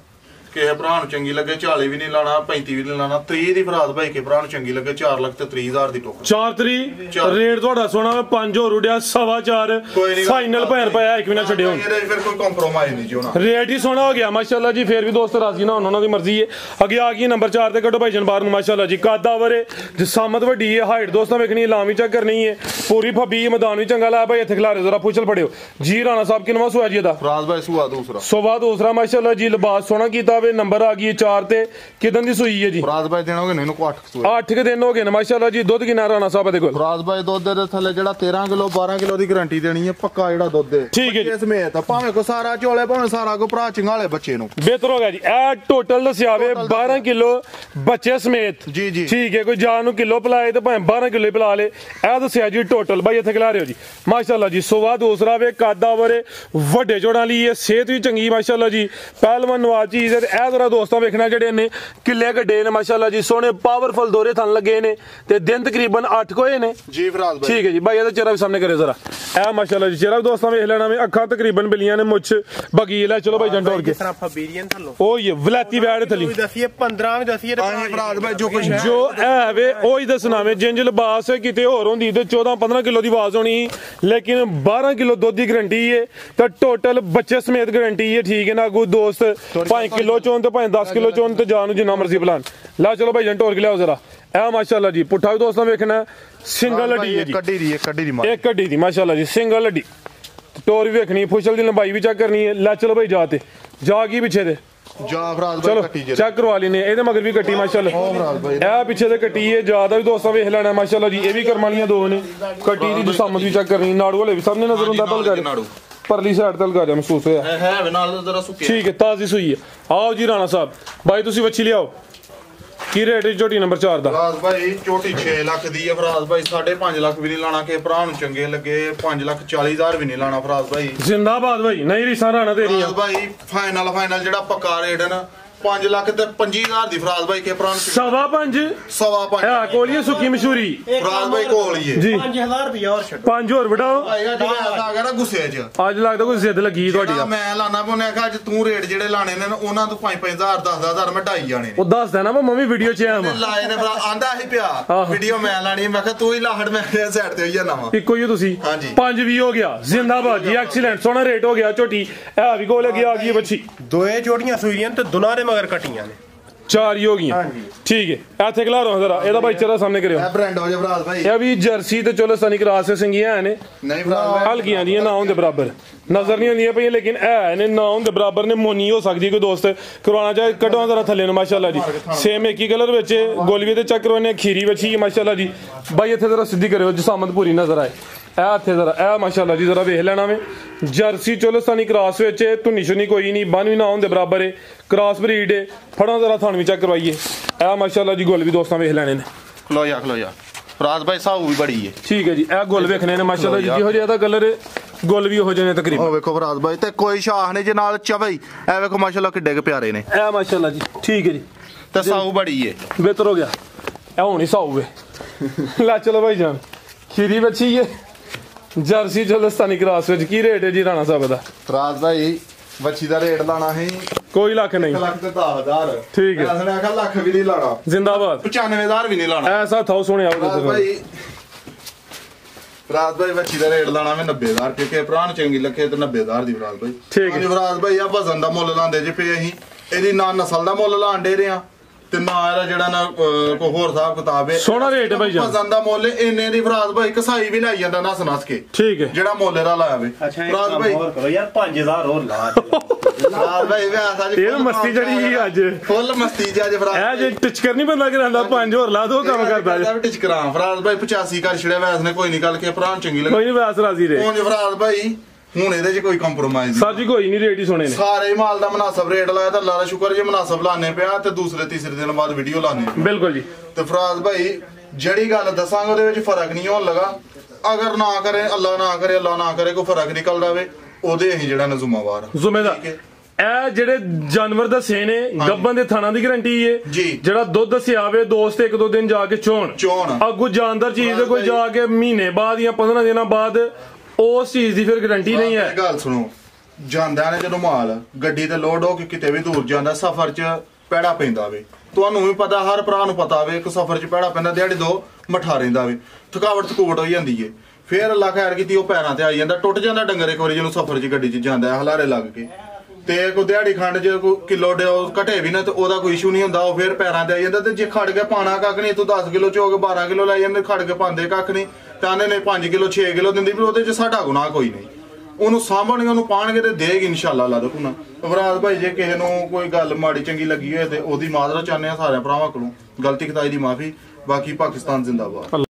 ਕਿਸੇ ਭਰਾ ਨੂੰ ਚੰਗੀ ਲੱਗੇ 40 ਵੀ ਨਹੀਂ ਲਾਣਾ 35 ਵੀ ਨਹੀਂ ਲਾਣਾ 30 ਦੀ ਫਰਾਜ਼ ਭਾਈ ਕੇ ਭਰਾ ਨੂੰ ਚੰਗੀ ਲੱਗੇ 4 ਲੱਖ ਤੇ 30,000 ਦੀ ਟੋਕਰ 4 3 ਰੇਟ ਤੁਹਾਡਾ ਸੋਨਾ 5 ਹੋਰ ਉਡਿਆ 4.5 ਫਾਈਨਲ ਭੈਣ ਪਾਇਆ ਇੱਕ ਵੀ ਨਾ ਛੱਡਿਓ ਇਹਦੇ ਫਿਰ ਕੋਈ ਕੰਪਰੋਮਾਈਜ਼ ਨਹੀਂ ਜੀ ਹੋਣਾ ਰੇਟ ਹੀ ਸੋਨਾ ਹੋ ਗਿਆ ਮਾਸ਼ਾਅੱਲਾ ਜੀ ਫੇਰ ਵੀ ਦੋਸਤ ਰਾਜ਼ੀ ਨਾ ਉਹਨਾਂ ਦੀ ਮਰਜ਼ੀ ਹੈ ਅੱਗੇ ਆ ਗਈ ਨੰਬਰ 4 ਤੇ ਕੱਢੋ ਭਾਈ ਜਨਬਾਰ ਨੂੰ ਮਾਸ਼ਾਅੱਲਾ ਜੀ ਕਾਦਾ ਵਰੇ ਜਸਾਮਤ ਵੱਡੀ ਹੈ ਹਾਈਟ ਦੋਸਤਾਂ ਵੇਖਣੀ ਲਾਮ ਵੀ ਚੈੱਕ ਕਰਨੀ ਹੈ ਪੂਰੀ ਫੱਬੀ ਮੈਦਾਨ ਵੀ ਚੰਗਾ ਲਾਇਆ ਭਾਈ ਇੱਥੇ ਖਿਲਾਰੇ ਜ਼ਰਾ ਪੁੱਛਲ ਫੜਿਓ ਜੀ ਰਾਣਾ ਸਾਹਿਬ ਕਿੰਨਵਾ ਸੁਆ ਜੀ ਇਹਦਾ ਫਰਾਜ਼ ਭਾਈ ਸੁਆ ਦੂਸਰਾ ਸੁਆ ਦੂਸਰਾ ਮਾਸ਼ਾਅੱਲਾ ਜੀ ਲਿਬਾਸ ਸੋਹਣਾ ਕੀਤਾ ਵੇ ਨੰਬਰ ਆ ਗਈ 4 ਤੇ ਕਿਦਾਂ ਦੀ ਸੂਈ ਹੈ ਜੀ ਫਰਾਜ਼ ਭਾਈ ਦੇਣੋਗੇ ਨਹੀਂ ਨੂੰ 8 ਸੂਏ 8 ਦਿਨ ਹੋ ਗਏ ਨੇ ਮਾਸ਼ਾਅੱਲਾ ਜੀ ਦੁੱਧ ਕਿੰਨਾ ਰਾਣਾ ਸਾਹਿਬ ਦੇ ਕੋਲ ਫਰਾਜ਼ ਭਾਈ ਦੁੱਧ ਦੇ ਥੱਲੇ ਜਿਹੜਾ 13 ਕਿਲੋ 12 ਕਿਲੋ ਦੀ ਗਾਰੰਟੀ ਦੇਣੀ ਹੈ ਪੱਕਾ ਜਿਹੜਾ ਦੁੱਧ ਹੈ ਠੀਕ ਹੈ ਜੀ ਸਮੇਤ ਭਾਵੇਂ ਕੋ ਸਾਰਾ ਚੋਲੇ ਭਾਵੇਂ ਸਾਰਾ ਕੋ ਭਰਾ ਚੰਗਾਲੇ ਬੱਚੇ ਨੂੰ ਬਿਹਤਰ ਹੋ ਗਿਆ ਜੀ ਇਹ ਟੋਟਲ ਦੱਸਿਆਵੇ 12 ਕਿਲੋ ਬੱਚੇ ਸਮੇਤ ਜੀ ਜੀ ਠੀਕ ਹੈ ਕੋਈ ਜਾਨ ਨੂੰ ਕਿਲੋ ਪਿਲਾਏ ਤੇ ਭਾਵੇਂ 12 ਕਿਲੋ ਪਿਲਾ ਲੇ ਇਹ ਦੱਸਿਆ ਜੀ ਟੋਟਲ ਬਾਈ ਇੱਥੇ ਖਿਲਾ ਰਹੇ ਹੋ ਜੀ ਮਾਸ਼ਾਅੱਲਾ ਜੀ ਸੁਆ ਦੂਸਰਾ ਵੇ ਕਾਦਾ ਵਰੇ ਵੱਡੇ ਜੋੜਾਂ ਲਈ ਇਹ ਸਿਹਤ ਵੀ ਚੰਗੀ ਮਾਸ਼ਾਅੱਲਾ ਜੀ ਪਹਿਲਵਾਨ ਨਵਾਜ਼ ਚੀਜ਼ ਹੈ ਇਹ ਜ਼ਰਾ ਦੋਸਤਾਂ ਵੇਖਣਾ ਜਿਹੜੇ ਨੇ ਕਿੱਲੇ ਗੱਡੇ ਨੇ ਮਾਸ਼ਾਅੱਲਾ ਜੀ ਸੋਹਣੇ ਪਾਵਰਫੁਲ ਦੋਰੇ ਥਣ ਲੱਗੇ ਨੇ ਤੇ ਦਿਨ ਤਕਰੀਬਨ 8 ਕੋਏ ਨੇ ਜੀ ਫਰਾਜ਼ ਭਾਈ ਠੀਕ ਹੈ ਜੀ ਬਾਈ ਇਹਦਾ ਚਿਹਰਾ ਵੀ ਸਾਹਮਣੇ ਕਰੇ ਜ਼ਰਾ ਇਹ ਮਾਸ਼ਾਅੱਲਾ ਜੀ ਚਿਹਰਾ ਵੀ ਦੋਸਤਾਂ ਵੇਖ ਲੈਣਾ ਵੇ ਅੱਖਾਂ ਤਕਰੀਬਨ ਬਿਲੀਆਂ ਨੇ ਮੁੱਛ ਬਗੀ ਲੈ ਚਲੋ ਭਾਈ ਜੰਟੋਰ ਕੇ ਫਬੀਰੀਅਨ ਥੱਲੋਂ ਉਹ ਇਹ ਵਲੈਤੀ ਵੈੜ ਥਲੀ ਦਸੀਏ 15 ਵੀ ਦਸੀਏ ਫਰਾਜ਼ ਭਾਈ ਜੋ ਕੁਝ ਹੈ ਜੋ ਹੈ ਵੇ ਉਹ ਹੀ ਦੱਸਣਾ ਵੇ ਜਿੰਜ ਲਿਬਾਸ ਕਿਤੇ ਹੋਰ ਹੁੰਦੀ ਤੇ 14-15 ਕਿਲੋ ਦੀ ਆਵਾਜ਼ ਹੋਣੀ ਲੇਕਿਨ 12 ਕਿਲੋ ਦੁੱਧ ਦੀ ਗਰੰਟੀ ਹੈ ਤਾਂ ਟੋਟਲ ਬੱਚੇ ਸਮੇਤ ਗਰੰਟੀ ਹੈ ਠੀਕ ਹੈ ਨਾ ਕੋਈ ਦੋਸਤ 5 ਕਿਲੋ ਚੋਂ ਤੇ 10 ਕਿਲੋ ਚੋਂ ਤੇ ਜਾਨ ਨੂੰ ਜਿੰਨਾ ਮਰਜ਼ੀ ਪਲਾਨ ਲਾ ਚਲੋ ਭਾਈ ਜੰਟੋਰ ਕੇ ਲਿਆਓ ਜ਼ਰਾ ਇਹ ਮਾਸ਼ਾਅੱਲਾ ਜੀ ਪੁੱਠਾ ਵੀ ਦੋਸਤਾਂ ਵੇਖਣਾ ਸਿੰਗਲ ਹੱਡੀ ਹੈ ਜੀ ਕੱਢੀ ਦੀ ਇੱਕ ਹੱਡੀ ਦੀ ਮਾਸ਼ਾਅੱਲਾ ਜੀ ਸਿੰਗਲ ਹੱਡੀ ਟੋਰ ਵੀ ਵੇਖਣੀ ਫੁਸ਼ਲ ਦੀ ਲੰਬਾਈ ਵੀ ਚੈੱਕ ਕਰਨੀ ਹੈ ਲੈ ਚਲੋ ਭਾਈ ਜਾ ਕੀ ਪਿੱਛੇ ਦੇ ਜਾ ਫਰਾਜ਼ ਭਾਈ ਕੱਟੀ ਜੇ ਚੈੱਕ ਕਰਵਾ ਲੈਨੇ ਇਹਦੇ ਮਗਰ ਵੀ ਕੱਟੀ ਮਾਸ਼ਾਅੱਲਾ ਇਹ ਪਿੱਛੇ ਤੇ ਕੱਟੀ ਹੈ ਜਿਆਦਾ ਵੀ ਦੋਸਤਾਂ ਵੇਖ ਲੈਣਾ ਮਾਸ਼ਾਅੱਲਾ ਜੀ ਇਹ ਵੀ ਕਰਮ ਵਾਲੀਆਂ ਦੋ ਨੇ ਕੱਟੀ ਦੀ ਜਸਾਮਤ ਵੀ ਚੈੱਕ ਕਰਨੀ ਨਾੜੂ ਵਾਲੇ ਵੀ ਸਾਹਮਣੇ ਨਜ਼ਰ ਹੁੰਦਾ ਭਲ ਕਰ ਪਰਲੀ ਸਾਈਡ ਤੇ ਲਗਾ ਜਾ ਮਹਿਸੂਸ ਹੋਇਆ ਹੈ ਵੇ ਨਾਲ ਜ਼ਰਾ ਸੁੱਕਿਆ। ਠੀਕ ਹੈ, ਤਾਜ਼ੀ ਸੂਈ ਹੈ। ਆਓ ਜੀ ਰਾਣਾ ਸਾਹਿਬ ਬਾਈ ਤੁਸੀਂ ਵੱਛੀ ਲਿਆਓ। ਕੀ ਰੇਟ ਹੈ ਝੋਟੀ ਨੰਬਰ 4 ਦਾ? ਫਰਾਜ਼ ਭਾਈ ਝੋਟੀ 6 ਲੱਖ ਦੀ ਹੈ ਫਰਾਜ਼ ਭਾਈ, 5.5 ਲੱਖ ਵੀ ਨਹੀਂ ਲਾਣਾ ਕਿ ਭਰਾ ਨੂੰ ਚੰਗੇ ਲੱਗੇ, 5,40,000 ਵੀ ਨਹੀਂ ਲਾਣਾ ਫਰਾਜ਼ ਭਾਈ। ਜ਼ਿੰਦਾਬਾਦ ਬਾਈ, ਨਹੀਂ ਰੀਸਾਂ ਰਾਣਾ ਤੇਰੀਆਂ ਫਰਾਜ਼ ਭਾਈ ਫਾਈਨਲ ਜਿਹੜਾ ਪੱਕਾ ਰੇਟ ਹੈ ਨਾ 5 ਲੱਖ ਤੇ 25,000 ਦੀ ਫਰਾਜ਼ ਭਾਈ ਕੇ ਭਰਾ ਨੂੰ 5.5 ਸਵਾ 5 ਹੈ ਕੋਲੀਏ ਸੁੱਕੀ ਮਸ਼ਹੂਰੀ ਫਰਾਜ਼ ਭਾਈ ਕੋਲ ਹੀ ਹੈ ਜੀ। 5000 ਰੁਪਇਆ ਹੋਰ ਛੱਡੋ। 5 ਹੋਰ ਵਡਾਓ। ਭਾਈ ਅੱਜ ਮੈਂ ਆ ਗਿਆ ਨਾ ਗੁੱਸੇ 'ਚ, ਅੱਜ ਲੱਗਦਾ ਕੋਈ ਜ਼ਿੱਦ ਲੱਗੀ ਤੁਹਾਡੀ ਜਿਹੜਾ ਆ। ਮੈਂ ਲਾਣਾ ਪਉਨੇ ਕਿ ਅੱਜ ਤੂੰ ਰੇਟ ਜਿਹੜੇ ਲਾਣੇ ਨੇ ਨਾ ਉਹਨਾਂ ਤੋਂ 5,000 10,000 ਮੈਂ ਢਾਈ ਜਾਣੇ ਨੇ। ਉਹ ਦੱਸ ਦੇਣਾ ਮੈਂ ਵੀ ਵੀਡੀਓ 'ਚ ਆਇਆ ਵਾਂ। ਲਾਏ ਨੇ ਭਰਾ ਆਂਦਾ ਹੀ ਪਿਆ ਆਹੋ। ਵੀਡੀਓ ਮੈਂ ਲਾਣੀ, ਮੈਂ ਕਿਹਾ ਤੂੰ ਹੀ ਲਾਹੜ, ਮੈਂ ਸਾਈਡ ਤੇ ਹੋਈ ਜਾਣਾ ਵਾ। ਇੱਕੋ ਹੀ ਹੋ ਤੁਸੀਂ। ਹਾਂਜੀ। 5 ਹੋ ਗਿਆ। ਜ਼ਿੰਦਾਬਾਦ ਜੀ, ਐਕਸੀਲੈਂਟ, ਸੋਹਣਾ ਰੇਟ ਹੋ ਗਿਆ। ਝੋਟੀ ਇਹ ਵੀ ਕੋਲ ਲੱਗੀ ਆ ਗਈ ਬੱਚੀ। ਦੋਏ ਜੋੜੀਆਂ ਸੂਈਆਂ ਤੇ ਦੋਨਾਂ ਦੇ ਮਗਰ ਕੱਟੀਆਂ ਨੇ। 4 ਹੀ ਹੋ ਗਈਆਂ। ਠੀਕ ਹੈ, ਇੱਥੇ ਖਿਲਾ ਰਹਾ ਜ਼ਰਾ ਇਹਦਾ ਬਾਈ ਚਿਹਰਾ ਸਾਹਮਣੇ ਕਰਿਓ। ਇਹ ਬ੍ਰਾਂਡ ਹੋ ਜਾ ਫਰਾਜ਼ ਭਾਈ, ਇਹ ਵੀ ਜਰਸੀ ਤੇ ਚੋਲਸਤਾਨੀ ਕਰਾਸ ਸਿੰਘੀਆਂ ਹੈ ਨੇ, ਨਹੀਂ ਫਰਾਜ਼ ਭਾਈ ਹਲਕੀਆਂ ਦੀਆਂ ਨਾ ਹੁੰਦੇ ਬਰਾਬਰ ਨਜ਼ਰ ਨਹੀਂ ਆਉਂਦੀਆਂ ਪਈਆਂ, ਲੇਕਿਨ ਇਹ ਨੇ ਨਾ ਹੁੰਦੇ ਬਰਾਬਰ ਨੇ। ਮੋਨੀ ਹੋ ਸਕਦੀ ਕੋਈ ਦੋਸਤ ਕਰਵਾਉਣਾ ਚਾਹੇ, ਕੱਢੋ ਜ਼ਰਾ ਥੱਲੇ ਨੂੰ। ਮਾਸ਼ਾਅੱਲਾ ਜੀ, ਸੇਮ ਇੱਕ ਹੀ ਕਲਰ ਵਿੱਚ ਗੋਲਵੀ ਤੇ ਚੱਕ ਕਰਵਾਉਣੇ, ਖੀਰੀ ਵੱਛੀ ਮਾਸ਼ਾਅੱਲਾ ਜੀ। ਬਾਈ ਇੱਥੇ ਜ਼ਰਾ ਸਿੱਧੀ ਕਰਿਓ ਜਸਾਮਤ ਪੂਰੀ ਨਜ਼ਰ ਆਏ। ਇਹ ਇੱਥੇ ਜ਼ਰਾ ਇਹ ਮਾਸ਼ਾਅੱਲਾ ਜੀ ਜ਼ਰਾ ਵੇਖ ਲੈਣਾ ਵੇ। ਜਰਸੀ ਚੋਲਸਤਾਨੀ ਕਰਾਸ ਵਿੱਚ ਧੁੰਨੀ ਸ਼ੁਨੀ ਕੋਈ ਨਹੀਂ, ਬੰਨ ਵੀ ਨਾ ਹੁੰਦੇ ਬਰਾਬਰ ਹੈ, ਕਰਾਸ ਬਰੀਡ ਹੈ। ਫੜਾਂ ਜ਼ਰਾ ਥਣ ਵੀ ਚੈੱਕ ਕਰਵਾਈਏ। ਇਹ ਮਾਸ਼ਾਅੱਲਾ ਜੀ ਗੁੱਲ ਵੀ ਦੋਸਤਾਂ ਵੇਖ ਲੈਣੇ ਨੇ। ਖਲੋ ਜਾ ਫਰਾਜ਼ ਭਾਈ ਸਾਊ ਵੀ ਬੜੀ ਹੈ। ਠੀਕ ਹੈ ਜੀ, ਇਹ ਗੁੱਲ ਵੇਖਣੇ ਨੇ ਮਾਸ਼ਾਅੱਲਾ ਜੀ, ਜਿਹੋ ਜਿਹਾ ਇਹਦਾ ਕਲਰ ਗੁੱਲ ਵੀ ਹੋ ਜਾਣੇ ਤਕਰੀਬਨ। ਉਹ ਵੇਖੋ ਫਰਾਜ਼ ਭਾਈ ਤੇ ਕੋਈ ਸ਼ਾਹ ਨਹੀਂ ਜੇ ਨਾਲ ਚਵਈ, ਇਹ ਵੇਖੋ ਮਾਸ਼ਾਅੱਲਾ ਕਿੱਡੇ ਕੇ ਪਿਆਰੇ ਨੇ। ਇਹ ਮਾਸ਼ਾਅੱਲਾ ਜੀ ਠੀਕ ਹੈ ਜੀ, ਤੇ ਸਾਊ ਬੜੀ ਹੈ, ਬਿਹਤਰ ਹੋ ਗਿਆ। ਇਹ ਹੁਣ ਹੀ ਸਾਊ ਵੇ। ਲੈ ਚਲੋ ਭਾਈ ਜਾਨ, ਖੀਰੀ ਬੱਚੀ ਹੈ ਜਰਸੀ ਚੋਲਸਤਾਨੀ ਕਰਾਸ ਵਿੱਚ। ਕੀ ਰੇਟ ਹੈ ਜੀ ਰਾਣਾ ਸਾਹਿਬ ਦਾ? ਫਰਾਜ਼ ਭਾਈ ਵੱਛੀ ਦਾ ਰੇਟ ਲਾਣਾ ਹੈ ਕੋਈ ਲੱਖ ਨਹੀਂ। 1 ਲੱਖ ਤੇ 10,000। ਠੀਕ ਹੈ। ਮੈਂ ਆਖਿਆ ਲੱਖ ਵੀ ਨਹੀਂ ਲਾਣਾ, ਜ਼ਿੰਦਾਬਾਦ। 95,000 ਵੀ ਨਹੀਂ ਲਾਣਾ। ਐਸਾ ਥਾਓ ਸੁਣਿਆ ਫਰਾਜ਼ ਭਾਈ ਵੱਛੀ ਦਾ ਰੇਟ ਲਾਣਾ ਮੈਂ 90,000 ਕਿਉਂਕਿ ਭਰਾ ਨੂੰ ਚੰਗੀ ਲੱਗੇ ਤੇ 90,000 ਦੀ ਫਰਾਜ਼ ਭਾਈ। ਠੀਕ ਹੈ। ਫਰਾਜ਼ ਭਾਈ ਆ ਵਜ਼ਨ ਦਾ ਮੁੱਲ ਲਾਉਂਦੇ ਜੇ ਪਏ ਅਸੀਂ, ਇਹਦੀ ਨਾ ਨਸਲ ਦਾ ਮੁੱਲ ਲਾਣ ਡੇ ਰਹੇ ਆ ਤੇ ਨਾ ਇਹਦਾ ਜਿਹੜਾ ਨਾ ਕੋਈ ਹੋਰ ਹਿਸਾਬ ਕਿਤਾਬ ਹੈ। ਸੋਹਣਾ ਰੇਟ ਹੈ ਭਾਈ ਜਾਨ। ਵਜ਼ਨ ਦਾ ਮੁੱਲ ਇੰਨੇ ਦੀ ਫਰਾਜ਼ ਭਾਈ ਕਸਾਈ ਵੀ ਲਾਈ ਜਾਂਦਾ ਨਸ ਕੇ। ਠੀਕ ਹੈ। ਜਿਹੜਾ ਮੁੱਲ ਇਹਦਾ ਲਾਇਆ ਵੇ ਫਰਾਜ਼ ਭਾਈ। ਹੋਰ ਕਰੋ ਯਾਰ, 5000 ਹੋਰ ਲਾ। ਫਰਾਜ਼ ਭਾਈ ਵੇ ਆਸਾ ਜੀ ਇਹ ਮਸਤੀ ਜਿਹੜੀ ਸੀ ਅੱਜ, ਫੁੱਲ ਮਸਤੀ ਜੀ ਅੱਜ ਫਰਾਜ਼ ਇਹ ਜੇ ਟਿਚਕਰ ਨਹੀਂ ਬੰਦਾ ਕਰਾਂਦਾ 5 ਹੋਰ ਲਾ ਦੋ ਕੰਮ ਕਰਦਾ ਜੇ। ਟਿਚ ਕਰਾਂ ਫਰਾਜ਼ ਭਾਈ 85 ਕਰ ਛੜਿਆ ਵੈਸ ਨੇ, ਕੋਈ ਨਹੀਂ ਗੱਲ ਕੇ ਭਰਾ ਨੂੰ ਚੰਗੀ ਲੱਗੀ। ਕੋਈ ਨਹੀਂ ਵੈਸ ਰਾਜ਼ੀ ਰੇ। ਹੁਣ ਫਰਾਜ਼ ਭਾਈ ਹੁਣ ਇਹਦੇ 'ਚ ਕੋਈ ਕੰਪਰੋਮਾਈਜ਼ ਨਹੀਂ। ਸਰ ਜੀ ਕੋਈ ਨਹੀਂ, ਰੇਟ ਹੀ ਸੋਹਣੇ ਨੇ ਸਾਰੇ ਮਾਲ ਦਾ ਮੁਨਾਸਬ ਰੇਟ ਲਾਇਆ ਤਾਂ ਅੱਲਾ ਦਾ ਸ਼ੁਕਰ ਜੇ ਮੁਨਾਸਬ ਲਾਣੇ ਪਿਆ ਤੇ ਦੂਸਰੇ ਤੀਸਰੇ ਦਿਨ ਬਾਅਦ ਵੀਡੀਓ ਲਾਣੇ। ਬਿਲਕੁਲ ਜੀ। ਤੇ ਫਰਾਜ਼ ਭਾਈ ਜਿਹੜੀ ਗੱਲ ਦੱਸਾਂਗੇ ਉਹਦੇ ਵਿੱਚ ਫਰਕ ਨਹੀਂ ਹੋਣ ਲਗਾ। ਅਗਰ ਨਾ ਕਰੇ ਅੱਲਾ ਨਾ ਕਰੇ, ਅੱਲਾ ਨਾ ਕਰੇ ਕੋਈ ਫਰਕ ਨਿਕਲ ਜਾਵੇ, ਉਹਦੇ ਅਸੀਂ ਜਿਹੜਾ ਨਜ਼ੁਮਾਵਾਰ ਜ਼ਿੰਮੇਦਾਰ। ਇਹ ਜਿਹੜੇ ਜਾਨਵਰ ਦੱਸੇ ਨੇ ਗੱਬਨ ਦੇ ਥਾਣਾ ਦੀ ਗਾਰੰਟੀ ਹੈ ਜੀ। ਜਿਹੜਾ ਦੁੱਧ ਦੱਸਿਆ ਆਵੇ ਦੋਸਤ 1-2 ਦਿਨ ਜਾ ਕੇ ਚੋਣ ਅੱਗੂ ਜਾਨਦਾਰ ਚੀਜ਼ ਕੋਈ ਜਾ ਕੇ ਮਹੀਨੇ ਬਾਅਦ ਜਾਂ 15 ਦਿਨਾਂ ਬਾਅਦ ਉਸ ਚੀਜ਼ ਦੀ ਫਿਰ ਗਾਰੰਟੀ ਨਹੀਂ ਹੈ। ਗੱਲ ਸੁਣੋ, ਜਾਂਦਾ ਨੇ ਜਦੋਂ ਮਾਲ ਗੱਡੀ ਤੇ ਲੋਡ ਹੋ ਕੇ ਕਿਤੇ ਵੀ ਦੂਰ ਜਾਂਦਾ, ਸਫ਼ਰ 'ਚ ਪੈੜਾ ਪੈਂਦਾ ਵੇ। ਤੁਹਾਨੂੰ ਵੀ ਪਤਾ, ਹਰ ਭਰਾ ਨੂੰ ਪਤਾ ਵੇ ਕਿ ਸਫ਼ਰ 'ਚ ਪੈੜਾ ਪੈਂਦਾ, ਦਿਹਾੜੀ 2 ਮਠਾ ਰਹਿੰਦਾ ਵੇ, ਥਕਾਵਟ ਹੋ ਜਾਂਦੀ ਏ। ਫਿਰ ਅੱਲਾ ਖੈਰ ਕੀਤੀ ਉਹ ਪੈਰਾਂ ਤੇ ਆਈ ਜਾਂਦਾ, ਟੁੱਟ ਜਾਂਦਾ ਡੰਗਰ ਇੱਕ ਵਾਰੀ ਜਿਹਨੂੰ ਸਫ਼ਰ 'ਚ ਗੱਡੀ 'ਚ ਜਾਂਦਾ ਹਲਾਰੇ ਲੱਗ ਕੇ। ਤੇ ਕੋਈ ਦਿਹਾੜੀ ਖੰਡ ਜੇ ਕੋਈ ਕਿਲੋ ਘਟੇ ਵੀ ਨਾ ਤੇ ਉਹਦਾ ਕੋਈ ਇਸ਼ੂ ਨਹੀਂ ਹੁੰਦਾ, ਉਹ ਫਿਰ ਪੈਰਾਂ ਤੇ ਆਈ ਜਾਂਦਾ। ਤੇ ਜੇ ਖੜ ਕੇ ਪਾਣਾ ਕੱਖ ਨਹੀਂ, ਤੂੰ 10 ਕਿਲੋ ਚੋਗ 12 ਕਿਲੋ ਲੈ ਜਾਂਦੇ, ਖੜ ਕੇ ਪਾਉਂਦੇ ਕੱਖ ਨਹੀਂ, ਤਾਂ ਨੇ 5 ਕਿਲੋ 6 ਕਿਲੋ ਦਿੰਦੀ, ਵੀ ਉਹਦੇ 'ਚ ਸਾਡਾ ਗੁਨਾਹ ਕੋਈ ਨਹੀਂ। ਉਹਨੂੰ ਸਾਂਭਣਗੇ, ਉਹਨੂੰ ਪਾਣਗੇ ਤੇ ਦੇਗੀ ਇਨਸ਼ਾਅੱਲਾ ਅੱਲਾ ਦਾ ਹੁਕਮ। ਫਰਾਜ਼ ਭਾਈ ਜੇ ਕਿਸੇ ਨੂੰ ਕੋਈ ਗੱਲ ਮਾੜੀ ਚੰਗੀ ਲੱਗੀ ਹੋਏ ਤੇ ਉਹਦੀ ਮਾਜ਼ਰਤ ਚਾਹੁੰਦੇ ਆ ਸਾਰਿਆਂ ਭਰਾਵਾਂ ਕੋਲੋਂ, ਗਲਤੀ ਖਤਾਈ ਦੀ ਮਾਫੀ। ਬਾਕੀ ਪਾਕਿਸਤਾਨ ਜ਼ਿੰਦਾਬਾਦ।